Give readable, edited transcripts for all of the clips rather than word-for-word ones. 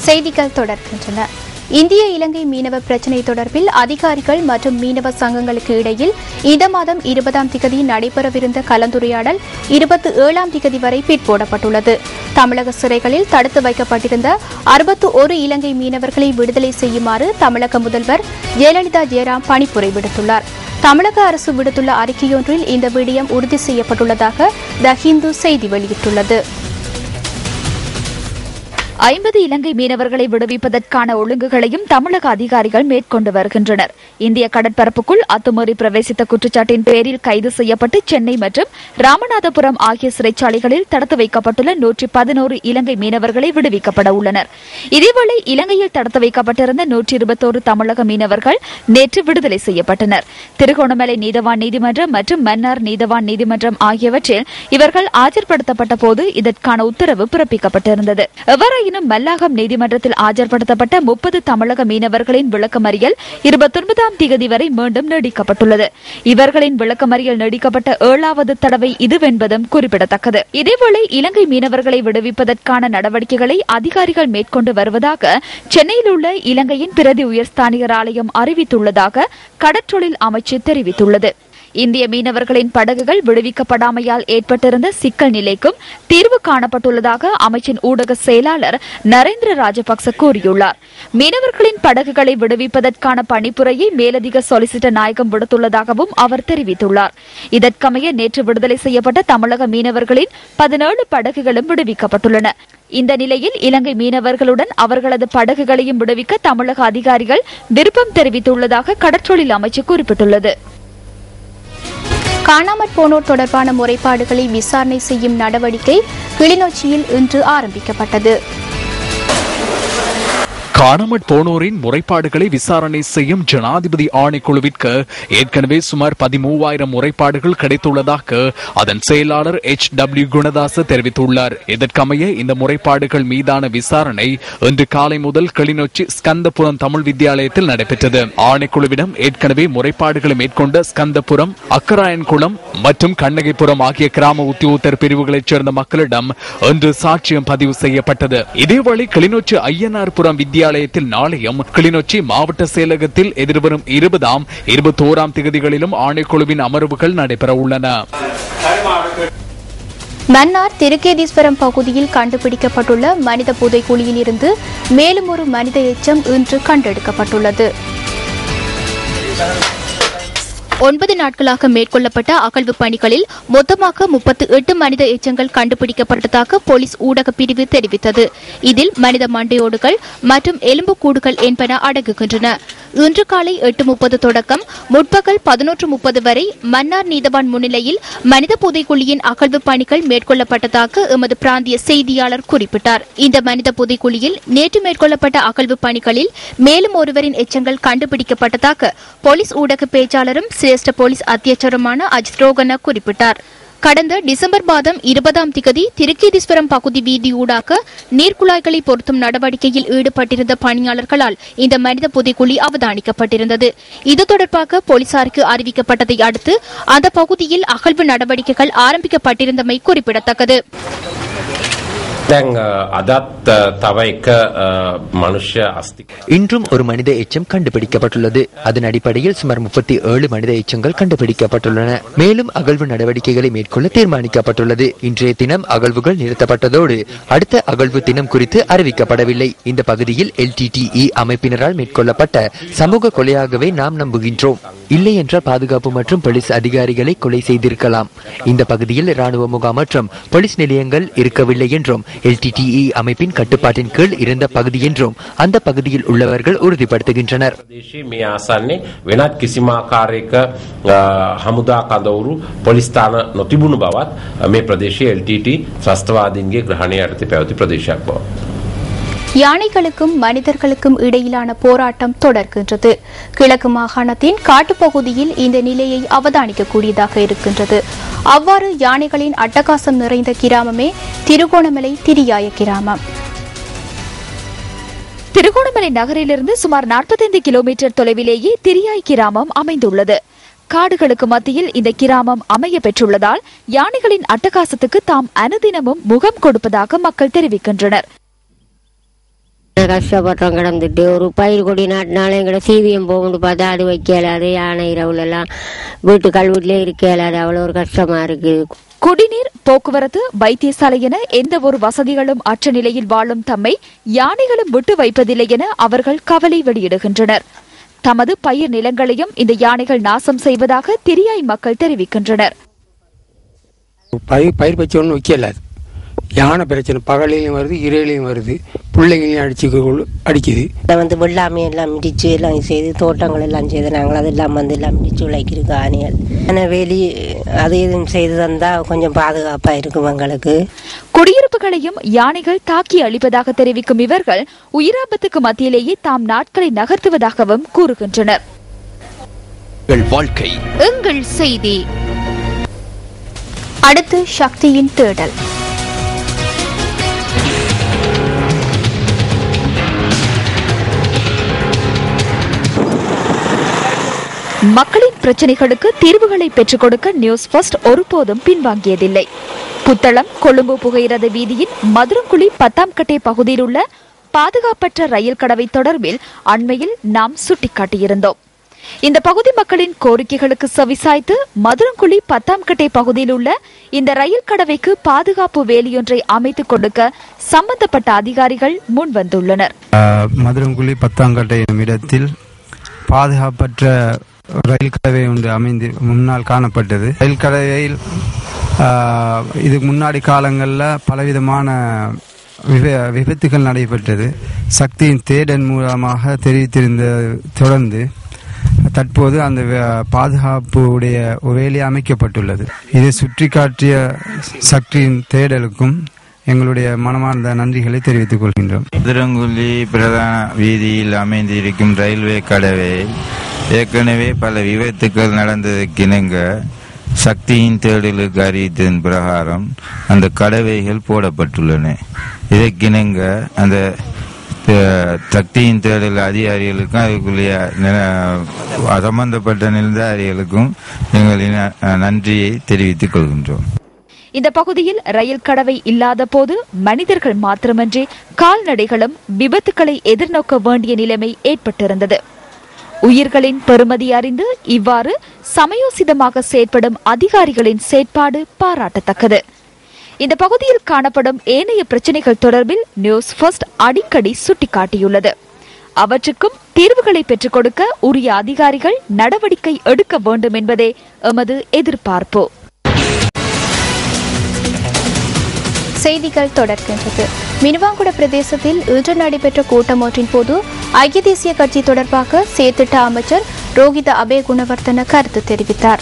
செய்திகள் தொடர்கின்றன. இந்திய இலங்கை மீனவ பிரச்சினை தொடர்பில் அதிகாரிகள் மற்றும் மீனவ சங்கங்களுக்கு இடையில் இந்த மாதம் 20ஆம் திகதி நடைபெறவிருந்த கலந்துரையாடல் 27ஆம் திகதி வரை பிற்போடப்பட்டுள்ளது. தமிழக சிறைகளில் தடுத்து வைக்கப்பட்டிருந்த 61 இலங்கை மீனவர்களை விடுதலை செய்யுமாறு தமிழக முதல்வர் ஜெயலலிதா ஜெயராம் பணிப்புரை விடுத்துள்ளார். தமிழக அரசு விடுத்துள்ள அறிக்கையொன்றில் இந்த விடயம் உறுதி செய்யப்பட்டுள்ளதாக த ஹிந்து செய்தி வெளியிட்டுள்ளது. 50 இலங்கை மீனவர்களை விடுவிப்பதற்கான ஒழுங்குகளையும் தமிழக அதிகாரிகள் மேற்கொண்டு வருகின்றனர். இந்திய கடற்பரப்புக்குள் அத்துமீறி பிரவேசித்த குற்றச்சாட்டின் பேரில் கைது செய்யப்பட்டு சென்னை மற்றும் ராமநாதபுரம் ஆகிய சிறைச்சாலைகளில் தடுத்து வைக்கப்பட்டுள்ள 111 இலங்கை மீனவர்களை விடுவிக்கப்பட உள்ளனர். இதேவேளை இலங்கையில் தடுத்து வைக்கப்பட்டிருந்த 121 தமிழக மீனவர்கள் நேற்று விடுதலை செய்யப்பட்டனர். திருகோணமலை நீதவான் நீதிமன்றம் மற்றும் மன்னார் நீதவான் நீதிமன்றம் ஆகியவற்றில் இவர்கள் ஆஜர்படுத்தப்பட்ட போது இதற்கான உத்தரவு பிறப்பிக்கப்பட்டிருந்தது. மல்லாகம் நீதிமன்றத்தில் ஆஜர்படுத்தப்பட்ட 30 தமிழக மீனவர்களின் விளக்கமறியல் 29ஆம் திகதி வரை மீண்டும் நீடிக்கப்பட்டுள்ளது. இவர்களின் விளக்கமறியல் நீடிக்கப்பட்ட 7வது தடவை இதுவென்பதும் குறிப்பிடத்தக்கது. இதேவேளை இலங்கை மீனவர்களை விடுவிப்பதற்கான நடவடிக்கைகளை அதிகாரிகள் மேற்கொண்டு வருவதாக சென்னையில் உள்ள இலங்கையின் பிரதி உயர்ஸ்தானிகர் ஆலயம் அறிவித்துள்ளதாக கடற்றொழில் அமைச்சு தெரிவித்துள்ளது. இந்திய மீனவர்களின் படகுகள் விடுவிக்கப்படாமையால் ஏற்பட்டிருந்த சிக்கல் நிலைக்கும் தீர்வு காணப்பட்டுள்ளதாக அமைச்சின் ஊடக செயலாளர் நரேந்திர ராஜபக்ச கூறியுள்ளார். மீனவர்களின் படகுகளை விடுவிப்பதற்கான பணிப்புரையை மேலதிக சொலிசிட்டர் நாயகம் விடுத்துள்ளதாகவும் அவர் தெரிவித்துள்ளார். இதற்கமைய நேற்று விடுதலை செய்யப்பட்ட தமிழக மீனவர்களின் 17 படகுகளும் விடுவிக்கப்பட்டுள்ளன. இந்த நிலையில் இலங்கை மீனவர்களுடன் அவர்களது படகுகளையும் விடுவிக்க தமிழக அதிகாரிகள் விருப்பம் தெரிவித்துள்ளதாக கடற்றொழில் அமைச்சு குறிப்பிட்டுள்ளது. காணாமற் போனோர் தொடர்பான முறைப்பாடுகளை விசாரணை செய்யும் நடவடிக்கை கிளிநொச்சியில் இன்று ஆரம்பிக்கப்பட்டது. காணாமற் போனோரின் முறைப்பாடுகளை விசாரணை செய்யும் ஜனாதிபதி ஆணைக்குழுவிற்கு ஏற்கனவே சுமார் 13,000 முறைப்பாடுகள் கிடைத்துள்ளதாக அதன் செயலாளர் H.W. குணதாச தெரிவித்துள்ளார். இதற்கமைய இந்த முறைப்பாடுகள் மீதான விசாரணை இன்று காலை முதல் கிளிநொச்சி ஸ்கந்தபுரம் தமிழ் வித்தியாலயத்தில் நடைபெற்றது. ஆணைக்குழுவிடம் ஏற்கனவே முறைப்பாடுகளை மேற்கொண்ட ஸ்கந்தபுரம், அக்கராயன்குளம் மற்றும் கண்ணகிபுரம் ஆகிய கிராம உத்தியோகத்தர் பிரிவுகளைச் சேர்ந்த மக்களிடம் இன்று சாட்சியம் பதிவு செய்யப்பட்டது. இதேவேளை கிளிநொச்சி ஐயனார்புரம் வித்தியாலயத்தில் நாளையும் கிளிநொச்சி மாவட்ட செயலகத்தில் எதிர்வரும் 20ஆம் 21ஆம் திகதிகளிலும் ஆணைக்குழுவின் அமர்வுகள் நடைபெற உள்ளன. மன்னார் திருக்கேதீஸ்வரம் பகுதியில் கண்டுபிடிக்கப்பட்டுள்ள மனித புதைக்குழியில் இருந்து மேலும் ஒரு மனித எச்சம் இன்று கண்டெடுக்கப்பட்டுள்ளது. 9 நாட்களாக மேற்கொள்ளப்பட்ட அகழ்வு பணிகளில் மொத்தமாக 38 மனித எச்சங்கள் கண்டுபிடிக்கப்பட்டதாக போலீஸ் ஊடக பிரிவு தெரிவித்தது. இதில் மனித மண்டையோடுகள் மற்றும் எலும்புக்கூடுகள் என்பன அடங்குகின்றன. இன்று காலை 8:30 தொடக்கம் முற்பகல் 11:30 வரை மன்னார் நீதவான் முன்னிலையில் மனித புதைக்குழியின் அகழ்வு பணிகள் மேற்கொள்ளப்பட்டதாக எமது பிராந்திய செய்தியாளர் குறிப்பிட்டார். இந்த மனித புதைக்குழியில் நேற்று மேற்கொள்ளப்பட்ட அகழ்வு பணிகளில் மேலும் ஒருவரின் எச்சங்கள் கண்டுபிடிக்கப்பட்டதாக போலீஸ் ஊடக பேச்சாளரும் சிரேஷ்ட போலீஸ் அத்தியட்சருமான அஜித் ரோகன குறிப்பிட்டார். கடந்த டிசம்பர் மாதம் 20ஆம் திகதி திருக்கேதீஸ்வரம் பகுதி வீதியூடாக நீர்க்குழாய்களை பொருத்தும் நடவடிக்கையில் ஈடுபட்டிருந்த பணியாளர்களால் இந்த மனித புதைக்குழி அவதானிக்கப்பட்டிருந்தது. இது தொடர்பாக போலீசாருக்கு அறிவிக்கப்பட்டதை அடுத்து அந்த பகுதியில் அகழ்வு நடவடிக்கைகள் ஆரம்பிக்கப்பட்டிருந்தமை குறிப்பிடத்தக்கது. இன்றும் ஒரு மனித எச்சம் கண்டுபிடிக்கப்பட்டுள்ளது. அதன் அடிப்படையில் சுமார் 37 மனித எச்சங்கள் கண்டுபிடிக்கப்பட்டுள்ளன. மேலும் அகழ்வு நடவடிக்கைகளை மேற்கொள்ள தீர்மானிக்கப்பட்டுள்ளது. இன்றைய தினம் அகழ்வுகள் நிறுத்தப்பட்டதோடு அடுத்த அகழ்வு தினம் குறித்து அறிவிக்கப்படவில்லை. இந்த பகுதியில் LTTE அமைப்பினரால் மேற்கொள்ளப்பட்ட சமூக கொலையாகவே நாம் நம்புகின்றோம். இல்லை என்றால் பாதுகாப்பு மற்றும் போலீஸ் அதிகாரிகளை கொலை செய்திருக்கலாம். இந்த பகுதியில் இராணுவ முகாம் மற்றும் போலீஸ் நிலையங்கள் இருக்கவில்லை என்றும் LTTE அமைப்பின் கட்டுப்பாட்டின் கீழ் இருந்த பகுதி என்றும் அந்த பகுதியில் உள்ளவர்கள் உறுதிப்படுத்துகின்றனர். වෙනත් කිසිම ආකාරයක හමුදා කඳවුරු පොලිස් ස්ථාන නොතිබුණු බවත් මේ ප්‍රදේශයේ LTT ත්‍රස්තවාදීන්ගේ ග්‍රහණය යටතේ පැවති ප්‍රදේශයක් බව. யானைகளுக்கும் மனிதர்களுக்கும் இடையிலான போராட்டம் தொடர்கின்றது. கிழக்கு மாகாணத்தின் காட்டுப்பகுதியில் இந்த நிலையை அவதானிக்கக்கூடியதாக இருக்கின்றது. அவ்வாறு யானைகளின் அட்டகாசம் நிறைந்த கிராமமே திருகோணமலை திரியாய கிராமம். திருகோணமலை நகரிலிருந்து சுமார் 45 கிலோமீட்டர் தொலைவிலேயே திரியாய் கிராமம் அமைந்துள்ளது. காடுகளுக்கு மத்தியில் இந்த கிராமம் அமைய பெற்றுள்ளதால் யானைகளின் அட்டகாசத்துக்கு தாம் அனுதினமும் முகம் கொடுப்பதாக மக்கள் தெரிவிக்கின்றனர். கஷ்டப்பட்டோம் கிடந்துட்டு ஒரு பயிர் கொடி நாட்டினாலும் எங்கட சீவியம் போகும்னு பார்த்தா அது வைக்கலாது. யானை இரவுலலாம் வீட்டுக்கல்வீட்டிலே இருக்கலாது. அவ்வளோ ஒரு கஷ்டமா இருக்கு. குடிநீர், போக்குவரத்து, வைத்தியசாலை என எந்த ஒரு வசதிகளும் அற்ற நிலையில் வாழும் தம்மை யானைகளும் விட்டு வைப்பதில்லை என அவர்கள் கவலை வெளியிடுகின்றனர். தமது பயிர் நிலங்களையும் இந்த யானைகள் நாசம் செய்வதாக திரியாய் மக்கள் தெரிவிக்கின்றனர். பயிர் பச்சை ஒன்றும் வைக்கலாது. யானை பிரச்சனை பகலையும் வருது, இரயிலையும் வருது, பிள்ளைங்களையும் அடிக்குது. அதை வெள்ளாமை எல்லாம் மிதிச்சு எல்லாம் செய்து தோட்டங்கள் எல்லாம் செய்து நாங்கள் அதெல்லாம் எல்லாம் மிதிச்சு உழைக்கிறோம் ஆணைகள். ஆனால் வேலி அது எதுவும் செய்து தந்தால் கொஞ்சம் பாதுகாப்பாக இருக்கும் எங்களுக்கு. குடியிருப்புகளையும் யானைகள் தாக்கி அழிப்பதாக தெரிவிக்கும் இவர்கள் உயிராபத்துக்கு மத்தியிலேயே தாம் நாட்களை நகர்த்துவதாகவும் கூறுகின்றனர். வாழ்க்கை எங்கள் செய்தி. அடுத்து சக்தியின் தேடல். மக்களின் பிரச்சனைகளுக்கு தீர்வுகளை பெற்றுக் கொடுக்க நியூஸ் ஃபர்ஸ்ட் ஒருபோதும் பின்வாங்கியதில்லை. புத்தளம் கொழும்பு புகையிரத வீதியின் மதுரங்குழி 10ஆம் கட்டை பகுதியில் உள்ள பாதுகாப்பற்ற ரயில் கடவை தொடர்பில் அண்மையில் நாம் சுட்டிக்காட்டியிருந்தோம். இந்த பகுதி மக்களின் கோரிக்கைகளுக்கு செவிசாய்த்து மதுரங்குழி 10ஆம் கட்டை பகுதியில் உள்ள இந்த ரயில் கடவைக்கு பாதுகாப்பு வேலியொன்றை அமைத்துக் கொடுக்க சம்பந்தப்பட்ட அதிகாரிகள் முன்வந்துள்ளனர். மதுரங்குழி 10ஆம் கட்டை இடத்தில் பாதுகாப்பற்ற ரயில் கடவை ஒன்று அமைந்து முன்னால் காணப்பட்டது. ரயில் கடவையில் இதுக்கு முன்னாடி காலங்களில் பலவிதமான விபத்துகள் நடைபெற்றது. சக்தியின் தேடல் மூலமாக தெரிவித்திருந்த தொடர்ந்து தற்போது அந்த பாதுகாப்பு உடைய வேலை அமைக்கப்பட்டுள்ளது. இதை சுற்றி காட்டிய சக்தியின் தேடலுக்கும் எங்களுடைய மனமார்ந்த நன்றிகளை தெரிவித்துக் கொள்கின்றோம். மதுரங்குழி பிரதான வீதியில் அமைந்திருக்கும் ரயில்வே கடவை ஏற்கனவே பல விபத்துக்கள் நடந்ததற்கிணங்க சக்தியின் தேடலுக்கு அறிவித்ததன் பிரகாரம் அந்த கடவைகள் போடப்பட்டுள்ளன. இதற்கிணங்க அந்த சக்தியின் தேடல் அதிகாரிகளுக்கும் அதுக்குரிய சம்பந்தப்பட்ட நிலதாரிகளுக்கும் எங்களின் நன்றியை தெரிவித்துக் கொள்கின்றோம். இந்த பகுதியில் ரயில் கடவை இல்லாத போது மனிதர்கள் மாத்திரமன்றி கால்நடைகளும் விபத்துக்களை எதிர்நோக்க வேண்டிய நிலைமை ஏற்பட்டிருந்தது. உயிர்களின் பெறுமதி அறிந்து இவ்வாறு சமயோசிதமாக செயற்படும் அதிகாரிகளின் செயற்பாடு பாராட்டத்தக்கது. இந்த பகுதியில் காணப்படும் ஏனைய பிரச்சினைகள் தொடர்பில் நியூஸ் ஃபர்ஸ்ட் அடிக்கடி சுட்டிக்காட்டியுள்ளது. அவற்றுக்கும் தீர்வுகளை பெற்றுக் கொடுக்க உரிய அதிகாரிகள் நடவடிக்கை எடுக்க வேண்டும் என்பதே எமது எதிர்பார்ப்பு. செய்திகள் தொடர்கின்றது. மினுவாங்குட பிரதேசத்தில் இன்று நடைபெற்ற கூட்டம் ஒன்றின் போது ஐக்கிய தேசிய கட்சி தொடர்பாக செயற்திட்ட அமைச்சர் ரோஹித அபே குணவர்த்தன கருத்து தெரிவித்தார்.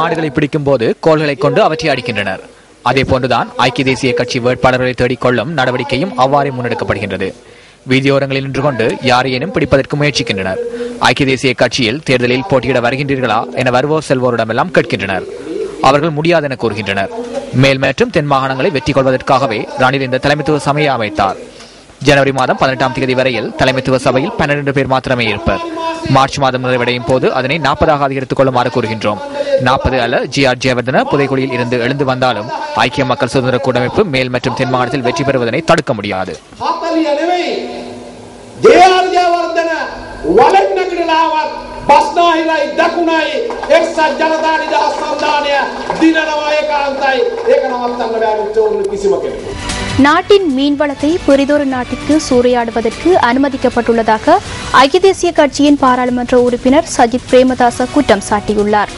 மாடுகளை பிடிக்கும் போது கோல்களை கொண்டு அவற்றை அடிக்கின்றனர். அதே போன்றுதான் ஐக்கிய தேசிய கட்சி வேட்பாளர்களை தேடிக்கொள்ளும் நடவடிக்கையும் அவ்வாறே முன்னெடுக்கப்படுகின்றது. வீதியோரங்களில் நின்று கொண்டு யாரையேனும் பிடிப்பதற்கு முயற்சிக்கின்றனர். ஐக்கிய தேசிய கட்சியில் தேர்தலில் போட்டியிட வருகின்றீர்களா என வருவோர் செல்வோரிடமெல்லாம் கேட்கின்றனர். அவர்கள் முடியாது என கூறுகின்றனர். மேல் மற்றும் தென் மாகாணங்களை வெற்றி கொள்வதற்காகவே ரணில் இந்த தலைமைத்துவ சபையை அமைத்தார். ஜனவரி மாதம் 18ஆம் தேதி வரையில் தலைமைத்துவ சபையில் 12 பேர் மாத்திரமே இருப்பர். மார்ச் மாதம் நிறைவடையும் போது அதனை 40ஆக அதிகரித்துக் கொள்ளுமாறு கூறுகின்றோம். 40 அல்ல ஜிஆர் ஜெயவர்தன புதைக்குழியில் இருந்து எழுந்து வந்தாலும் ஐக்கிய மக்கள் சுதந்திர கூட்டமைப்பு மேல் மற்றும் தென் மாகாணத்தில் வெற்றி பெறுவதனை தடுக்க முடியாது. நாட்டின் மீன்வளத்தை பிறிதொரு நாட்டிற்கு சூறையாடுவதற்கு அனுமதிக்கப்பட்டுள்ளதாக ஐக்கிய தேசிய கட்சியின் பாராளுமன்ற உறுப்பினர் சஜித் பிரேமதாச குற்றம் சாட்டியுள்ளார்.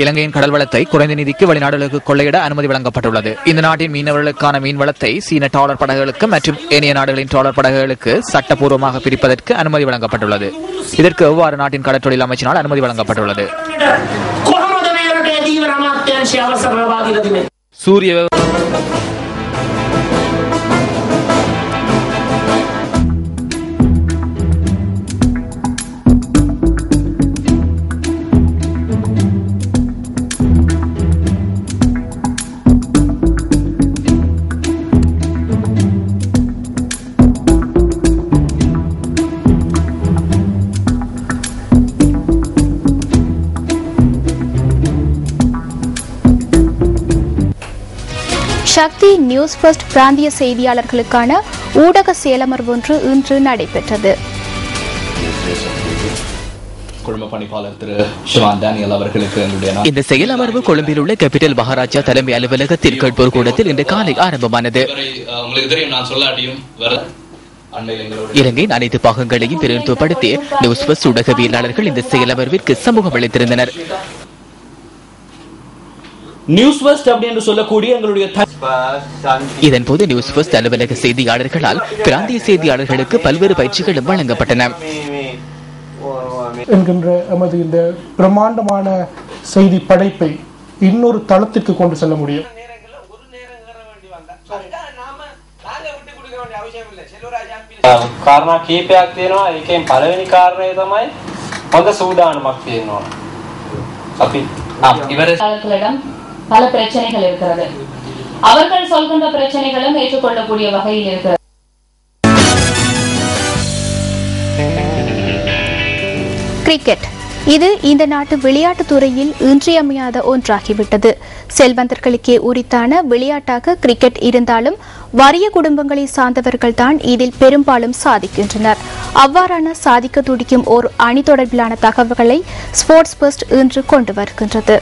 இலங்கையின் கடல் வளத்தை குறைந்த நிதிக்கு வெளிநாடுகளுக்கு கொள்ளையிட அனுமதி வழங்கப்பட்டுள்ளது. இந்த நாட்டின் மீனவர்களுக்கான மீன் வளத்தை சீன டாலர் படகுகளுக்கு மற்றும் ஏனைய நாடுகளின் டாலர் படகுகளுக்கு சட்டப்பூர்வமாக பிரிப்பதற்கு அனுமதி வழங்கப்பட்டுள்ளது. இதற்கு எவ்வாறு நாட்டின் கடற்றொழில் அமைச்சினால் அனுமதி வழங்கப்பட்டுள்ளது. சூரிய சக்தி நியூஸ் ஃபர்ஸ்ட் பிராந்திய செய்தியாளர்களுக்கான ஊடக செயலமர்வு ஒன்று இன்று நடைபெற்றது. இந்த செயலமர்வு கொழும்பில் உள்ள கேபிட்டல் மகாராஜா தலைமை அலுவலகத்தில் கேட்போர் கூடத்தில் இன்று காலை ஆரம்பமானது. இலங்கையின் அனைத்து பாகங்களையும் பிரதிநிதித்துவப்படுத்தி நியூஸ் ஃபர்ஸ்ட் ஊடகவியலாளர்கள் இந்த செயலமர்விற்கு சமூகம் அளித்திருந்தனர். இதன்போது நியூஸ் ஃபர்ஸ்ட் அலுவலக செய்தியாளர்களால் பிராந்திய செய்தியாளர்களுக்கு பல்வேறு பயிற்சிகளும் வழங்கப்பட்டன. என்கின்ற எமது இந்த பிரம்மாண்டமான செய்தி படைப்பை இன்னொரு தளத்திற்கு கொண்டு செல்ல முடியும். කාරණා කීපයක් තියෙනවා. ඒකෙන් පළවෙනි කාරණය තමයි හොඳ සූදානමක් තියෙනවා. අපි இவர்களிடம் பல பிரச்சனைகள் இருக்கிறது. அவர்கள் சொல்கின்ற பிரச்சனைகளும் ஏற்றுக்கொள்ளக்கூடிய வகையில் இருக்கிறது. கிரிக்கெட் இது இந்த நாட்டு விளையாட்டுத் துறையில் இன்றியமையாத ஒன்றாகிவிட்டது. செல்வந்தர்களுக்கே உரித்தான விளையாட்டாக கிரிக்கெட் இருந்தாலும் வறிய குடும்பங்களை சார்ந்தவர்கள்தான் இதில் பெரும்பாலும் சாதிக்கின்றனர். அவ்வாறான சாதிக்க துடிக்கும் ஓர் அணி தொடர்பிலான தகவல்களை ஸ்போர்ட்ஸ் ஃபர்ஸ்ட் இன்று கொண்டு வருகின்றது.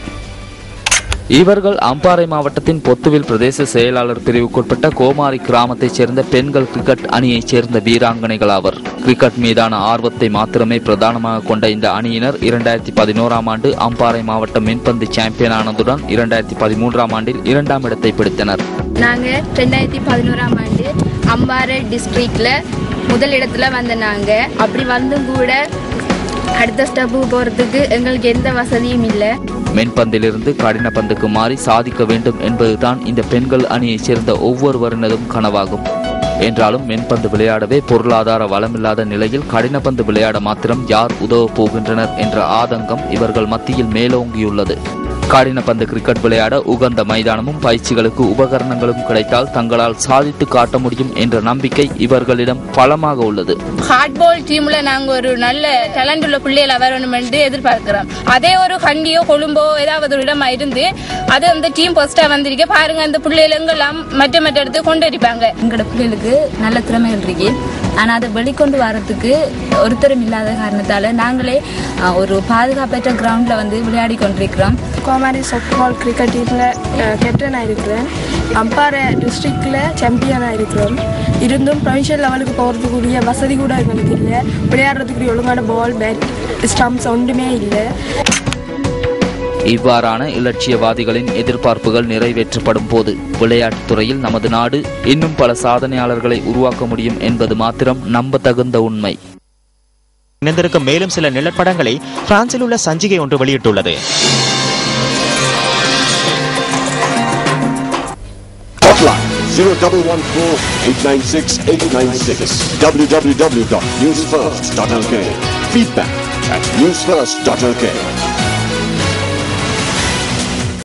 இவர்கள் அம்பாறை மாவட்டத்தின் பொத்துவில் பிரதேச செயலாளர் பிரிவுக்குட்பட்ட கோமாரி கிராமத்தைச் சேர்ந்த பெண்கள் கிரிக்கெட் அணியைச் சேர்ந்த வீராங்கனைகள் ஆவர். கிரிக்கெட் மீதான ஆர்வத்தை மாத்திரமே பிரதானமாக கொண்ட இந்த அணியினர் 2011ஆம் ஆண்டு அம்பாறை மாவட்ட மின்பந்து சாம்பியன் ஆனதுடன் 2013ஆம் ஆண்டில் 2ஆம் இடத்தை பிடித்தனர். நாங்கள் 2011ஆம் ஆண்டு அம்பாறை டிஸ்ட்ரிக்ட்ல முதல் இடத்துல வந்த நாங்க அப்படி வந்தும் கூட அடுத்த ஸ்டெப்பு போறதுக்கு எங்களுக்கு எந்த வசதியும் இல்லை. மென்பந்திலிருந்து கடின பந்துக்கு மாறி சாதிக்க வேண்டும் என்பதுதான் இந்த பெண்கள் அணியைச் சேர்ந்த ஒவ்வொருவரினதும் கனவாகும். என்றாலும் மென்பந்து விளையாடவே பொருளாதார வளமில்லாத நிலையில் கடினப்பந்து விளையாட மாத்திரம் யார் உதவ போகின்றனர் என்ற ஆதங்கம் இவர்கள் மத்தியில் மேலோங்கியுள்ளது. கடினப்பந்து கிரிக்கெட் விளையாட உகந்த மைதானமும் பயிற்சிகளுக்கு உபகரணங்களும் கிடைத்தால் தங்களால் சாதித்து காட்ட முடியும் என்ற நம்பிக்கை இவர்களிடம் பலமாக உள்ளது. ஹார்ட்பால் டீம்ல நாங்க ஒரு நல்ல டேலண்ட் உள்ள பிள்ளைகளை வரணும் என்று எதிர்பார்க்கிறோம். அதே ஒரு கண்டியோ கொழும்போ ஏதாவது ஒரு இடமா இருந்து அது அந்த டீம் ஃபர்ஸ்டா வந்திருக்க பாருங்க, அந்த பிள்ளைகள் எல்லாம் மற்ற இடத்துக்கு கொண்டடிப்பாங்க. எங்களோட பிள்ளைகளுக்கு நல்ல திறமைகள் இருக்கு. ஆனால் அதை வெளிக்கொண்டு வரத்துக்கு ஒருத்தரும் இல்லாத காரணத்தால் நாங்களே ஒரு பாதுகாப்பற்ற கிரவுண்டில் விளையாடி கொண்டிருக்கிறோம். கோமாரி சாஃப்ட்பால் கிரிக்கெட் டீமில் கேப்டனாக இருக்கிறேன். அம்பாறை டிஸ்ட்ரிக்டில் சாம்பியனாக இருக்கிறோம். இருந்தும் ப்ரொவின்ஷியல் லெவலுக்கு போகிறதுக்குரிய வசதி கூட எங்களுக்கு இல்லை. விளையாடுறதுக்குரிய ஒழுங்கான பால் பேட் ஸ்டம்ப்ஸ் ஒன்றுமே இல்லை. இவ்வாறான இலட்சியவாதிகளின் எதிர்பார்ப்புகள் நிறைவேற்றப்படும் போது விளையாட்டுத் துறையில் நமது நாடு இன்னும் பல சாதனையாளர்களை உருவாக்க முடியும் என்பது மாத்திரம் நம்பத்தகுந்த உண்மை. இணைந்திருக்கும் மேலும் சில நிலப்படங்களை பிரான்சில் உள்ள சஞ்சிகை ஒன்று வெளியிட்டுள்ளது. Hotline 0114-896-896 www.newsfirst.lk. Feedback at newsfirst.lk.